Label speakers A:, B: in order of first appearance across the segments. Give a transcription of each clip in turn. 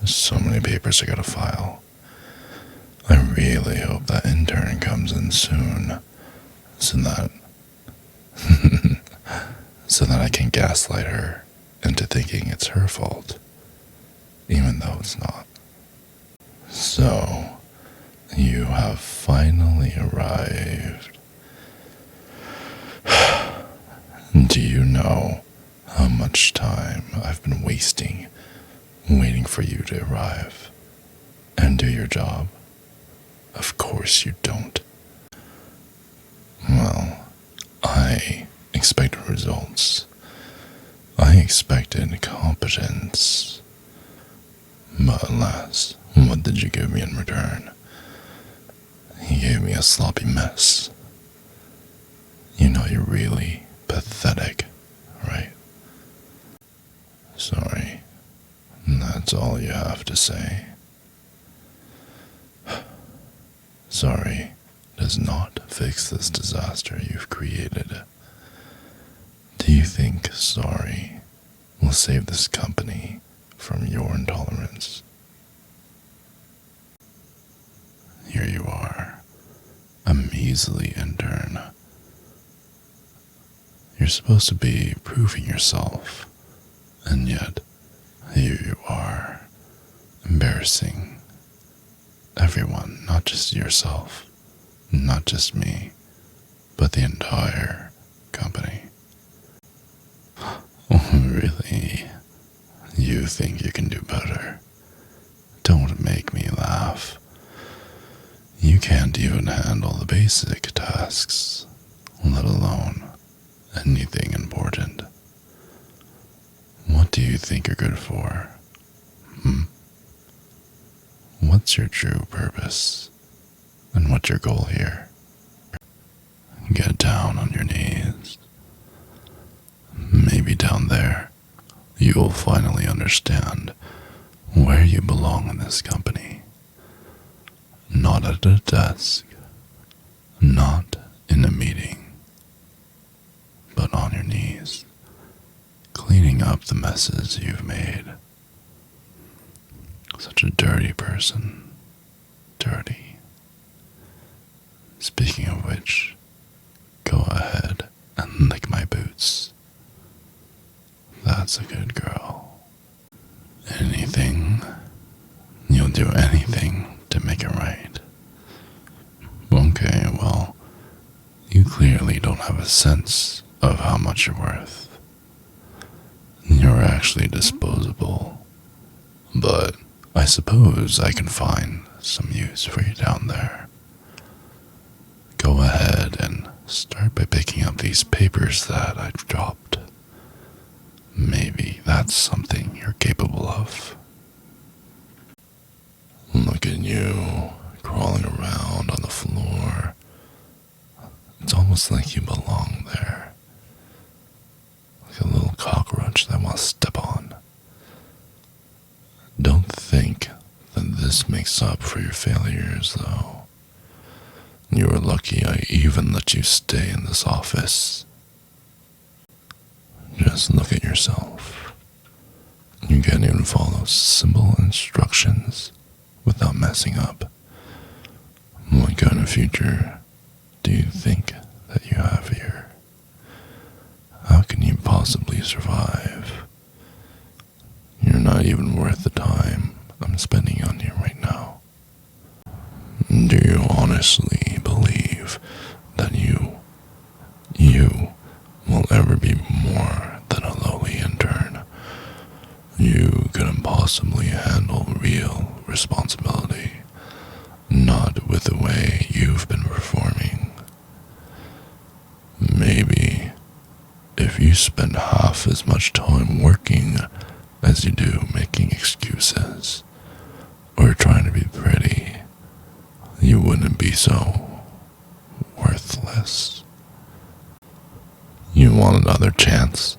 A: There's so many papers I gotta file. I really hope that intern comes in soon, so that so that I can gaslight her into thinking it's her fault, even though it's not. So, you have finally arrived. Do you know how much time I've been wasting waiting for you to arrive and do your job? Of course you don't. Well, I expected results. I expected competence. But alas, what did you give me in return? You gave me a sloppy mess. You know you're really pathetic, right? Sorry. That's all you have to say. Sorry does not fix this disaster you've created. Do you think sorry will save this company from your intolerance? Here you are, a measly intern. You're supposed to be proving yourself, and yet here you are, embarrassing everyone, not just yourself, not just me, but the entire company. Really? You think you can do better? Don't make me laugh. You can't even handle the basic tasks, let alone anything important. What do you think you're good for? What's your true purpose? And what's your goal here? Get down on your knees. Maybe down there, you will finally understand where you belong in this company. Not at a desk, not in a meeting, but on your knees, cleaning up the messes you've made. Such a dirty person. Dirty. Speaking of which, go ahead and lick my boots. That's a good girl. Anything? You'll do anything to make it right. Okay, well, you clearly don't have a sense of how much you're worth. You're actually disposable. But I suppose I can find some use for you down there. Go ahead and start by picking up these papers that I've dropped. Maybe that's something you're capable of. Look at you, crawling around on the floor. It's almost like you belong there. Like a little cockroach that wants to step on. Don't think that this makes up for your failures, though. You are lucky I even let you stay in this office. Just look at yourself. You can't even follow simple instructions without messing up. What kind of future do you think that you have here? How can you possibly survive? You're not even worth the time I'm spending on you right now. Do you honestly believe that you will ever be more than a lowly intern? You couldn't possibly handle real responsibility, not with the way you've been performing. Maybe if you spend half as much time working as you do making excuses or trying to be pretty, you wouldn't be so worthless. You want another chance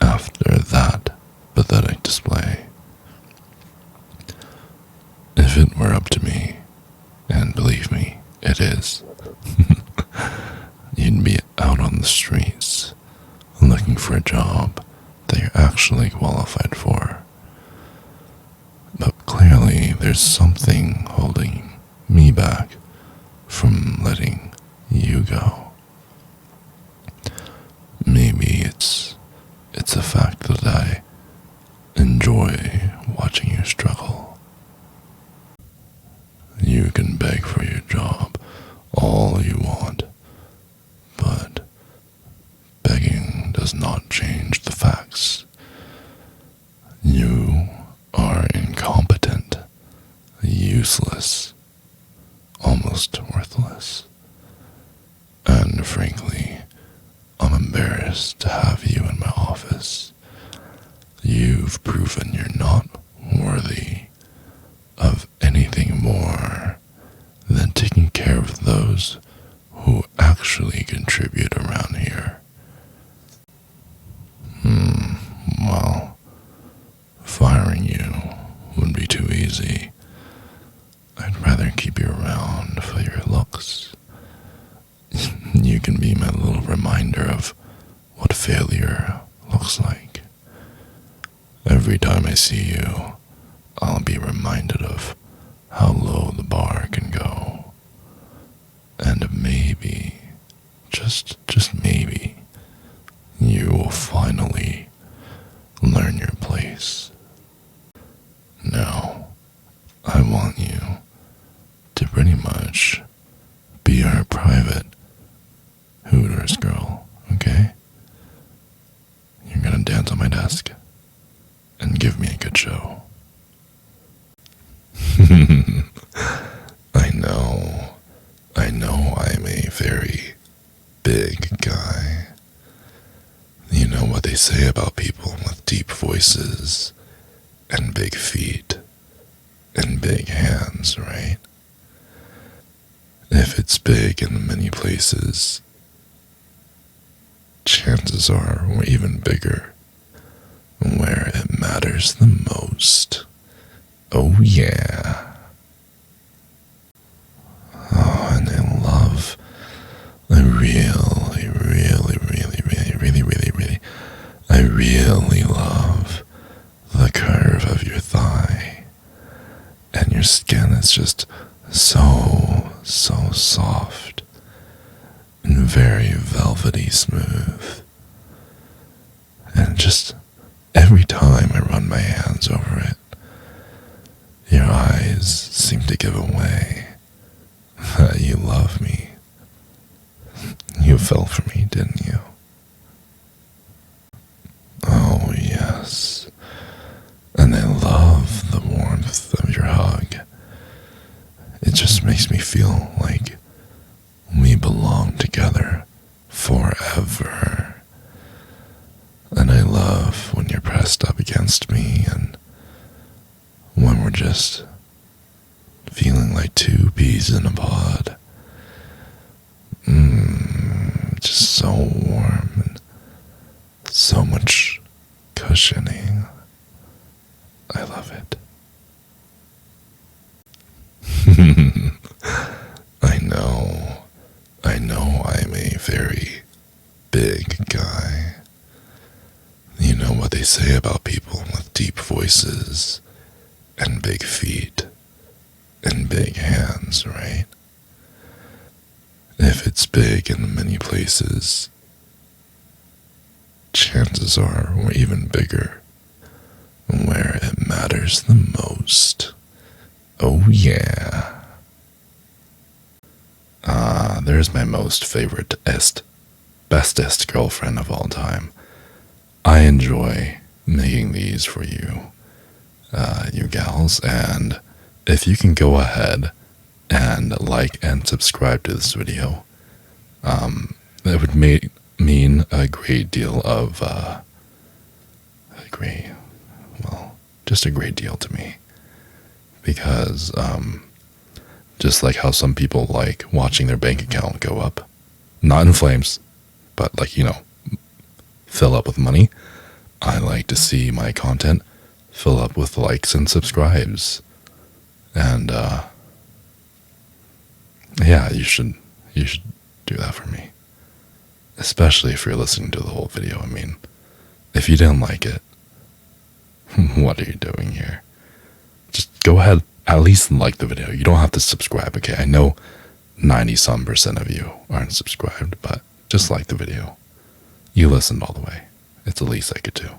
A: after that pathetic display. If it were up to me, and believe me, it is, you'd be out on the streets looking for a job that you're actually qualified for. there's something holding me back from letting you go. Maybe it's the fact that I enjoy watching you struggle. You can beg for your job all you want, but begging does not change the facts. You are incompetent, useless, almost worthless. And frankly, I'm embarrassed to have you in my office. You've proven you're not worthy of anything more than taking care of those who actually contribute around here. Well, firing you would be too easy. I'd rather keep you around for your looks. You can be my little reminder of what failure looks like. Every time I see you, I'll be reminded of how low the bar can go. And maybe, just maybe, you will finally learn your place. Now, I want you to pretty much be our private Hooters girl, okay? You're gonna dance on my desk and give me a good show. I know I'm a very big guy. You know what they say about people with deep voices and big feet and big hands, right? If it's big in many places, chances are we're even bigger where it matters the most. Oh yeah. Oh, and I really love the curve of your thigh. And your skin is just so soft and very velvety smooth. And just every time I run my hands over it, your eyes seem to give away that you love me. You fell for me, didn't you? Oh, yes. And I love the warmth of your hug. It just makes me feel like we belong together forever. And I love when you're pressed up against me and when we're just feeling like two peas in a pod. Just so warm and so much cushioning. I love it. I know I'm a very big guy. You know what they say about people with deep voices and big feet and big hands, right? If it's big in many places, chances are we're even bigger where it matters the most. Oh yeah. There's my most bestest girlfriend of all time. I enjoy making these for you, you gals, and if you can go ahead and like and subscribe to this video, that would mean a great deal of, just a great deal to me, because, just like how some people like watching their bank account go up, not in flames, but like, fill up with money, I like to see my content fill up with likes and subscribes. And yeah, you should do that for me, especially if you're listening to the whole video. I mean, if you didn't like it, what are you doing here? Just go ahead at least like the video. You don't have to subscribe, okay? I know 90-some% of you aren't subscribed, but just like the video. You listened all the way. It's the least I could do.